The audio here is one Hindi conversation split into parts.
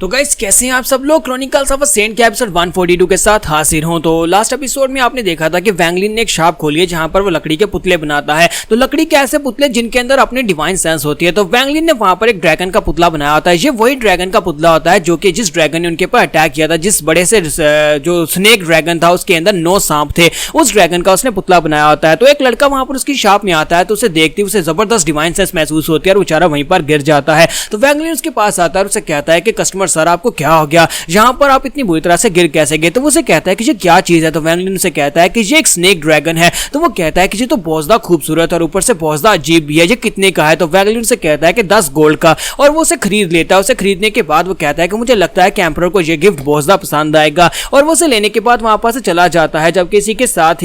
तो गाइस कैसे हैं आप सब लोग। क्रॉनिकल्स ऑफ अ सेंट के एपिसोड 142 के साथ हाजिर हूं। तो लास्ट एपिसोड में आपने देखा था कि वैंगलिन ने एक शॉप खोली है जहां पर वो लकड़ी के पुतले बनाता है। तो लकड़ी के ऐसे पुतले जिनके अंदर अपनी डिवाइन सेंस होती है। तो वैंगलिन ने वहां पर एक ड्रैगन का पुतला बनाया होता है। ये वही ड्रैगन का पुतला होता है जो कि जिस ड्रैगन ने उनके ऊपर अटैक किया था, जिस बड़े से जो स्नेक ड्रैगन था उसके अंदर 9 सांप थे, उस ड्रैगन का उसने पुतला बनाया होता है। तो एक लड़का वहां पर उसकी शॉप में आता है तो उसे देखते ही उसे जबरदस्त डिवाइन सेंस महसूस होती है और बेचारा वहीं पर गिर जाता है। तो वैंगलिन उसके पास आता है और उसे कहता है कि कस्टमर सर आपको क्या हो गया, यहाँ पर आप इतनी बुरी तरह से गिर कैसे गए। तो वो उसे कहता है कि ये क्या चीज है। तो वैंगलिन उसे कहता है कि ये एक स्नेक ड्रैगन है। तो वो कहता है कि ये तो बहुत ज्यादा खूबसूरत और ऊपर से बहुत ज्यादा अजीब भी है, ये कितने का है। तो वैंगलिन उसे कहता है कि 10 गोल्ड का, और वो उसे खरीद लेता है। उसे खरीदने के बाद वो कहता है कि मुझे लगता है कि एम्परर को ये गिफ्ट बहुत ज्यादा पसंद आएगा, और वो उसे लेने के बाद वहां पर से चला जाता है। जबकि इसी के साथ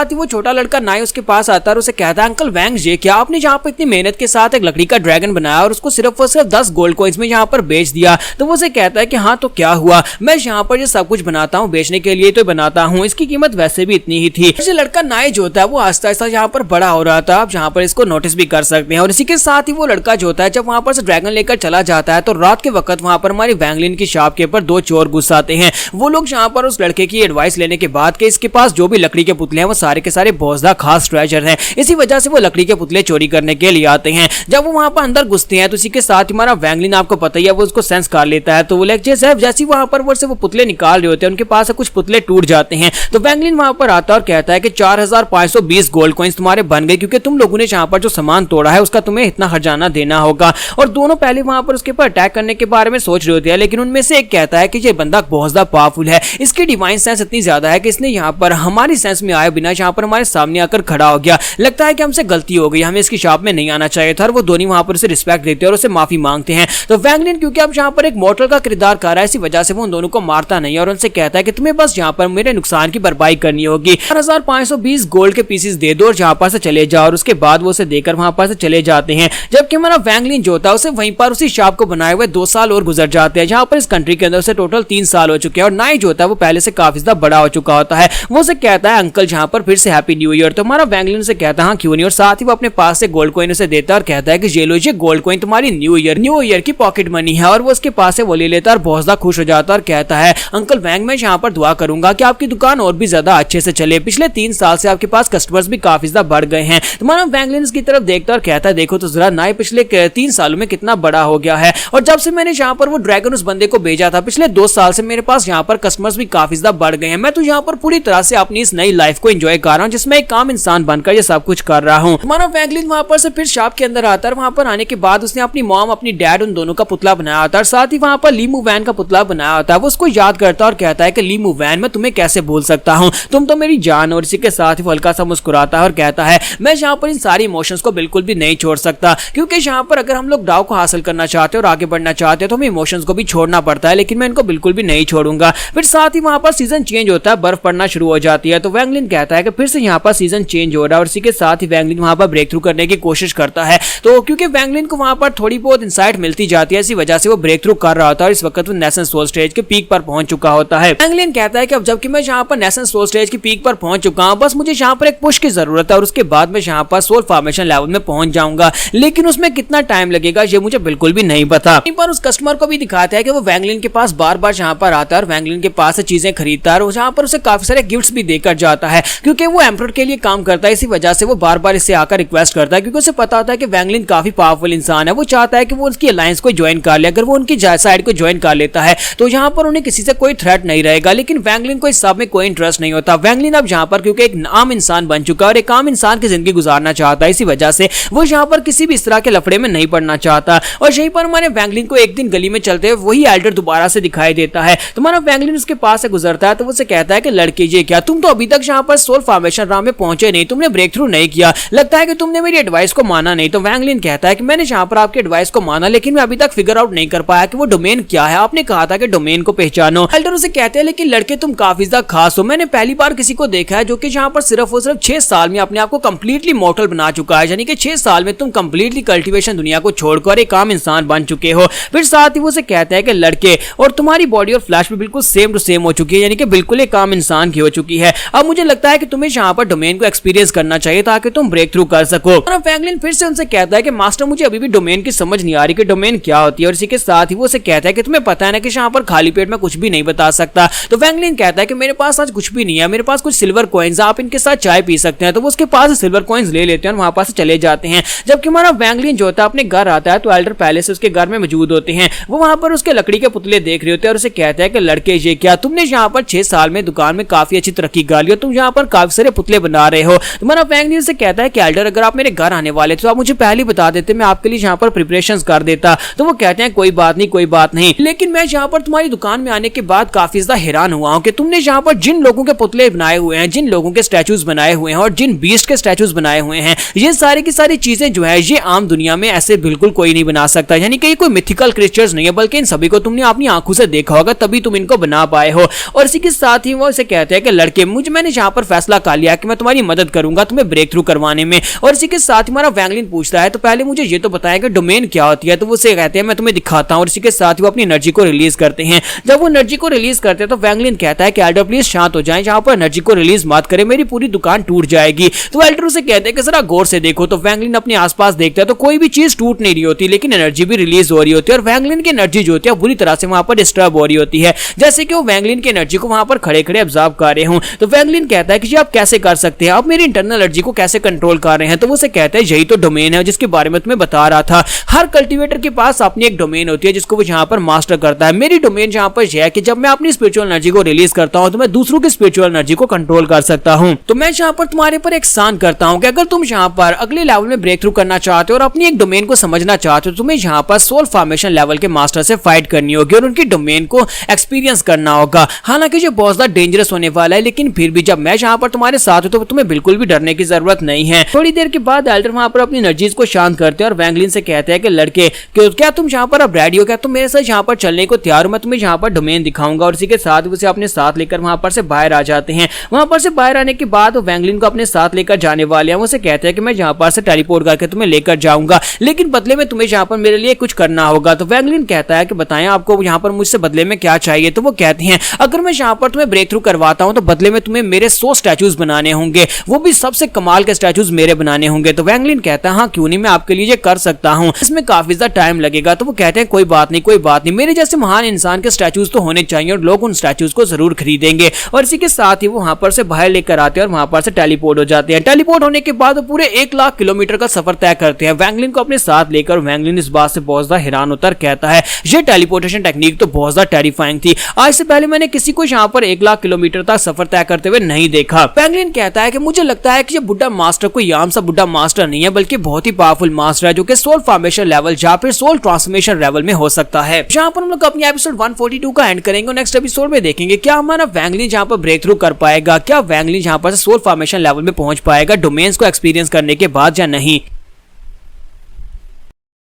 ही वो छोटा लड़का नाई उसके पास आता है और उसे कहता है अंकल वैंग ये क्या आपने यहाँ पर इतनी मेहनत के साथ एक लकड़ी का ड्रैगन बनाया और उसको सिर्फ 10 गोल्ड कॉइंस में यहाँ पर बेच दिया। तो वो उसे कहता है कि हाँ तो क्या हुआ, मैं यहाँ पर ये सब कुछ बनाता हूँ बेचने के लिए तो बनाता हूँ, इसकी कीमत वैसे भी इतनी ही थी। ये लड़का नाई जो होता है वो आस्ता आस्ता यहाँ पर बड़ा हो रहा था, आप यहाँ पर इसको नोटिस भी कर सकते हैं। और इसी के साथ ही वो लड़का जो होता है जब वहां पर से ड्रैगन लेकर चला जाता है तो रात के वक्त वहां पर हमारी वैंगलिन की शॉप के ऊपर 2 चोर घुस आते हैं। वो लोग यहाँ पर उस लड़के की एडवाइस लेने के बाद कि इसके पास जो भी लकड़ी के पुतले हैं वो सारे के सारे बहुत ज्यादा खास ट्रेजर हैं, इसी वजह से वो लकड़ी के पुतले चोरी करने के लिए आते हैं। जब वो वहां पर अंदर घुसते हैं तो इसी के साथ हमारा वैंगलिन आपको पता ही है वो उसको सेंस कर लेता है। तो वो लेक्चर साहब जैसे वहां पर वो पुतले निकाल रहे होते हैं उनके पास कुछ पुतले टूट जाते हैं। तो वैंगलिन वहां पर आता है और कहता है कि 4520 गोल्ड कॉइंस तुम्हारे बन गए क्योंकि तुम लोगों ने यहाँ पर जो सामान तोड़ा है उसका तुम्हें इतना खजाना देना होगा। और दोनों पहले वहां पर उसके ऊपर अटैक करने के बारे में सोच रहे होते हैं, लेकिन उनमें से एक कहता है कि ये बंदा बहुत ज्यादा पावरफुल है, इसकी डिवाइन सेंस इतनी ज्यादा है कि इसने यहाँ पर हमारी सेंस में आए बिना यहाँ पर हमारे सामने आकर खड़ा हो गया। लगता है कि हमसे गलती हो गई, हमें इसकी शॉप में नहीं आना चाहिए था। और वो दोनों वहां पर उसे रिस्पेक्ट देते हैं और उसे माफी मांगते हैं। तो वैंगलिन क्योंकि अब यहाँ पर एक मॉर्टल का किरदार कर रहा है इसी वजह से वो उन दोनों को मारता नहीं और उनसे कहता है कि तुम्हें बस यहाँ पर मेरे नुकसान की भरपाई करनी होगी, 4520 गोल्ड के पीसेस दे दो और यहाँ पर से चले जाओ। और उसके बाद वो उसे देकर वहां पर से चले जाते हैं। जबकि हमारा वैंगलिन जो होता है उसे वहीं पर उसी शॉप को बनाए हुए 2 साल और गुजर जाते हैं, जहां पर इस कंट्री के अंदर से टोटल 3 साल हो चुके हैं। और नाई जो होता है वो पहले से काफी ज्यादा बड़ा हो चुका होता है। वो उसे कहता है अंकल जहां पर फिर से हैप्पी न्यू ईयर। तो हमारा वैंगलिन से कहता है हाँ क्यों नहीं, और साथ ही वो अपने पास से गोल्ड कॉइन उसे देता है और कहता है कि ये लो ये गोल्ड कॉइन तुम्हारी न्यू ईयर की पॉकेट मनी है। और वो उसके पास से वो ले लेता है और बहुत ज्यादा खुश हो जाता है और कहता है अंकल वैंग मैं यहाँ पर दुआ करूंगा कि आपकी दुकान और भी ज्यादा अच्छे से चले, पिछले 3 साल से आपके पास कस्टमर्स भी काफी ज्यादा बढ़ गए हैं। तुम्हारा वैंगलिन की तरफ देखता और कहता है देखो तो जरा नाई पिछले 3 सालों में कितना बड़ा हो गया है, और जब से मैंने यहाँ पर वो ड्रैगन उस बंदे को भेजा था पिछले 2 साल से मेरे पास यहाँ पर कस्टमर्स भी काफी ज्यादा बढ़ गए हैं। मैं तो यहाँ पर पूरी तरह से अपनी इस नई लाइफ को एंजॉय कर रहा हूँ जिसमें एक काम इंसान बनकर ये सब कुछ कर रहा हूँ। तुम्हारा वैंगलिन वहां पर से फिर शॉप के अंदर आता है। वहां पर आने के बाद उसने अपनी मॉम अपनी डैड उन दोनों का पुतला बनाया होता है, साथ ही वहां पर लीमू वैन का पुतला बनाया होता है। वो उसको याद करता है और कहता है कि लीमू वैन मैं तुम्हें कैसे भूल सकता हूँ, तुम तो मेरी जान। और इसी के साथ ही हल्का सा मुस्कुराता है और कहता है मैं यहाँ पर इन सारी इमोशंस को बिल्कुल भी नहीं छोड़ सकता, क्योंकि यहाँ पर अगर हम लोग डाव को हासिल करना चाहते हैं और आगे बढ़ना चाहते हैं तो हमें इमोशंस को भी छोड़ना पड़ता है, लेकिन मैं इनको बिल्कुल भी नहीं छोड़ूंगा। फिर साथ ही वहां पर सीजन चेंज होता है, बर्फ पड़ना शुरू हो जाती है। तो वैंगलिन कहता है कि फिर से यहाँ पर सीजन चेंज हो रहा है, और इसी के साथ ही वैंगलिन वहां पर ब्रेक थ्रू करने की कोशिश करता है। तो क्योंकि वैंगलिन को वहां पर थोड़ी बहुत इंसाइट मिलती जाती है, इसी वजह से वो ब्रेक थ्रू कर रहा होता है और इस वक्त वो नेशन सोल स्टेज के पीक पर पहुंच चुका होता है। वैंगलिन कहता है कि अब जबकि मैं यहाँ पर नेशन सोल स्टेज की पीक पर पहुंच चुका हूँ, बस मुझे यहाँ पर एक पुश की जरूरत है और उसके बाद मैं यहाँ पर सोल फॉर्मेशन लेवल में पहुंच जाऊंगा, लेकिन उसमें कितना टाइम लगेगा ये मुझे बिल्कुल भी नहीं पता। पर उस कस्टमर को भी दिखाता है कि वो वैंगलिन के पास बार बार यहाँ पर आता है और वैंगलिन के पास से चीजें खरीदता है और यहाँ पर उसे काफी सारे गिफ्ट्स भी देकर जाता है, क्योंकि वो एम्परर के लिए काम करता है। इसी वजह से वो बार बार इससे आकर रिक्वेस्ट करता है, क्योंकि उसे पता होता है कि वैंगलिन काफी पावरफुल इंसान है। वो चाहता है कि वो उसकी अलायंस को ज्वाइन कर ले, अगर वो उनकी साइड को ज्वाइन कर लेता है तो यहाँ पर उन्हें किसी से कोई थ्रेट नहीं रहेगा। लेकिन वैंगलिन को इस सब में कोई इंटरेस्ट नहीं होता। वैंगलिन अब यहाँ पर क्योंकि एक आम इंसान बन चुका है और एक आम इंसान की जिंदगी गुजारना चाहता है, इसी वजह से वो यहाँ पर किसी भी इस तरह के लफड़े में नहीं पड़ना चाहता। और यहीं पर हमारे वैंगलिन को एक दिन गली में चलते हुए वही एल्डर दोबारा से दिखाई देता है। तुम्हारा वैंगलिन उसके पास से गुजरता है तो वो उसे कहता है कि लड़के ये क्या, तुम तो अभी तक यहाँ पर सोल फॉर्मेशन राम में पहुंचे नहीं, तुमने ब्रेक थ्रू नहीं किया, लगता है कि तुमने मेरी एडवाइस को माना नहीं। तो वैंगलिन कहता है कि मैंने यहाँ पर आपकी एडवाइस को माना, लेकिन मैं अभी तक फिगर आउट नहीं कर पाया कि वो डोमेन क्या है, आपने कहा था कि डोमेन को पहचानो। एल्डर उसे कहते हैं लेकिन लड़के तुम काफी ज्यादा खास हो, मैंने पहली बार किसी को देखा है जो कि यहाँ पर सिर्फ और सिर्फ 6 साल में अपने आप को कंप्लीटली मॉर्टल बना चुका है, यानी कि 6 साल में तुम कंप्लीटली कल्टीवेशन दुनिया को छोड़कर एक आम इंसान बन चुके हो। फिर साथ ही वो उसे कहता है कि लड़के और तुम्हारी बॉडी और फ्लैश भी बिल्कुल सेम टू सेम हो चुकी है, यानी कि बिल्कुल एक आम इंसान की हो चुकी है। अब मुझे लगता है कि तुम्हें यहाँ पर डोमेन को एक्सपीरियंस करना चाहिए ताकि तुम ब्रेक थ्रू कर सको। और वैंगलिन फिर से उनसे कहता है कि मास्टर मुझे अभी भी डोमेन की समझ नहीं आ रही कि डोमेन क्या होती है। और इसी के साथ ही वो उसे कहता है कि तुम्हें पता है ना कि यहाँ पर खाली पेट में कुछ भी नहीं बता सकता। तो वैंगलिन कहता है कि मेरे पास आज कुछ भी नहीं है, मेरे पास कुछ सिल्वर कॉइन्स, आप इनके साथ चाय पी सकते हैं। तो वो उसके पास सिल्वर कॉइन्स ले लेते हैं और वहां पास चले जाते हैं। जबकि हमारा वैंगलिन जो होता है अपने घर आता है तो एल्डर पैलेस उसके घर में मौजूद होते हैं। वो वहां पर उसके लकड़ी के पुतले देख रहे होते हैं और उसे कहता है कि लड़के ये क्या, तुमने यहाँ पर 6 साल में दुकान में काफी अच्छी तरक्की कर ली हो, तुम यहाँ पर काफी सारे पुतले बना रहे हो। तुम्हारा वैंगलिन से कहता है कि एल्डर अगर आप मेरे घर आने वाले तो आप मुझे पहले बता देते, मैं आपके लिए यहाँ पर प्रिपरेशंस कर देता। तो वो कहते हैं कोई बात नहीं, कोई बात नहीं, लेकिन मैं यहाँ पर तुम्हारी दुकान में आने के बाद काफी ज्यादा हैरान हुआ हूँ कि तुमने यहाँ पर जिन लोगों के पुतले बनाए हुए हैं, जिन लोगों के स्टैचूज बनाए हुए हैं और जिन बीस्ट के स्टैचूज बनाए हुए हैं, ये सारी की सारी चीजें जो है ये आम दुनिया में ऐसे बिल्कुल कोई नहीं बना सकता। यानी कि ये कोई मिथिकल क्रिएचर्स नहीं है, बल्कि इन सभी को तुमने अपनी आंखों से देखा होगा तभी तुम इनको बना पाए हो। और इसी के साथ ही वो इसे कहते हैं कि लड़के मैंने यहाँ पर फैसला कर लिया कि मैं तुम्हारी मदद करूंगा तुम्हें ब्रेक थ्रू करवाने में। और इसी के साथ ही हमारा वैंगलिन पूछता है तो पहले मुझे ये तो बताया कि डोमेन क्या होती है। तो वो उसे कहते हैं मैं तुम्हें दिखाता हूँ। और इसी के साथ ही वो अपनी एनर्जी को रिलीज करते हैं। जब वो एनर्जी को रिलीज करते हैं तो वैंगलिन कहता है कि एल्डर प्लीज शांत हो जाए, यहाँ पर एनर्जी को रिलीज मत करे, मेरी पूरी दुकान टूट जाएगी। तो एल्डर उसे कहते हैं कि जरा गौर से देखो। तो वैंगलिन अपने आसपास देखता है तो कोई भी चीज टूट नहीं रही होती, लेकिन एनर्जी भी रिलीज हो रही होती है। और वैंगलिन की एनर्जी जो होती है बुरी तरह से वहां पर डिस्टर्ब हो रही होती है, जैसे कि वो वैंगलिन की एनर्जी को वहां पर खड़े खड़े ऑब्जर्व कर रहे हूं। तो वैंगलिन कहता है कि जी आप कैसे कर सकते हैं, आप मेरी इंटरनल एनर्जी को कैसे कंट्रोल कर रहे हैं। तो वो उसे कहता है यही तो डोमेन है जिसके बारे में तुम्हें बता रहा था। हर कल्टीवेटर के पास अपनी एक डोमेन होती है जिसको वो यहाँ पर मास्टर करता है। मेरी डोमेन यहाँ पर यह है कि जब मैं अपनी स्पिरिचुअल एनर्जी को रिलीज करता हूँ तो मैं दूसरों की स्पिरिचुअल एनर्जी को कंट्रोल कर सकता हूँ। तो मैं यहाँ पर तुम्हारे पर एहसान करता हूँ कि अगर तुम यहाँ पर अगले लेवल में ब्रेक थ्रू करना चाहते हो और अपनी एक डोमेन को समझना चाहते हो, तुम्हें यहाँ पर सोल फॉर्मेशन लेवल के मास्टर से फाइट करनी होगी और उनकी डोमेन को एक्सपीरियंस करना होगा। हालांकि ये बहुत ज्यादा डेंजरस होने वाला है, लेकिन फिर भी जब मैं यहाँ पर तुम्हारे साथ हूँ तो तुम्हें बिल्कुल भी डरने की जरूरत नहीं है। थोड़ी देर के बाद एल्डर वहां पर अपनी एनर्जीज को शांत करते हैं और वैंगलिन से कहते हैं कि लड़के क्या तुम यहाँ पर अब रेडी हो, क्या तुम मेरे साथ यहाँ पर चलने को तैयार हो, मैं तुम्हें यहाँ पर डोमेन दिखाऊंगा। और इसी के साथ उसे अपने साथ लेकर वहां पर से बाहर आ जाते हैं। वहां पर से बाहर आने के बाद वो वैंगलिन को अपने साथ लेकर जाने वाले हैं। वो उसे कहते हैं कि मैं यहाँ पर से टेलीपोर्ट करके तुम्हें लेकर जाऊंगा, लेकिन बदले में तुम्हें यहाँ पर मेरे लिए कुछ करना होगा। तो वैंगलिन कहता है कि बताएं आपको यहाँ पर मुझसे बदले में क्या चाहिए। तो वो कहते हैं अगर मैं यहाँ पर तुम्हें ब्रेक थ्रू करवाता हूँ तो बदले में तुम्हें मेरे 100 स्टैचूज बनाने होंगे, वो भी सबसे कमाल के स्टैचूज मेरे बनाने होंगे। तो वैंगलिन कहता है हाँ क्यों नहीं, मैं आपके लिए ये कर सकता हूँ, इसमें काफी ज्यादा टाइम लगेगा। तो वो कहते हैं कोई बात नहीं, कोई बात नहीं, मेरे जैसे महान इंसान के स्टैचूज तो होने चाहिए और लोग उन स्टैचूज को जरूर खरीदेंगे। और इसी के साथ ही वो वहां पर से बाहर लेकर आते हैं और वहां पर से टेलीपोर्ट हो जाते हैं। टेलीपोर्ट होने के बाद वो पूरे 1 लाख किलोमीटर का सफर तय करते हैं वैंगलिन को अपने साथ लेकर। वैंगलिन इस बात से बहुत ज्यादा हैरान होता है, कहता है ये टेलीपोर्टेशन टेक्निक तो बहुत ज्यादा टेरिफाइंग थी, आज से पहले मैंने किसी को यहाँ पर 1 लाख किलोमीटर तक सफर तय करते हुए नहीं देखा। वैंगलिन कहता है कि मुझे लगता है कि ये बुड्ढा मास्टर कोई आम सा बुड्ढा मास्टर नहीं है, बल्कि बहुत ही पावरफुल मास्टर है जो कि सोल फॉर्मेशन लेवल या फिर सोल ट्रांसफॉर्मेशन लेवल में हो सकता है। जहां पर हम लोग अपनी एपिसोड 142 का एंड करेंगे। नेक्स्ट एपिसोड में देखेंगे क्या हमारा वैंगलिन जहां पर ब्रेक थ्रू कर पाएगा, क्या वैंगलिन जहां पर सोल फॉर्मेशन लेवल में पहुंच पाएगा डोमेन्स को एक्सपीरियंस करने के बाद या नहीं।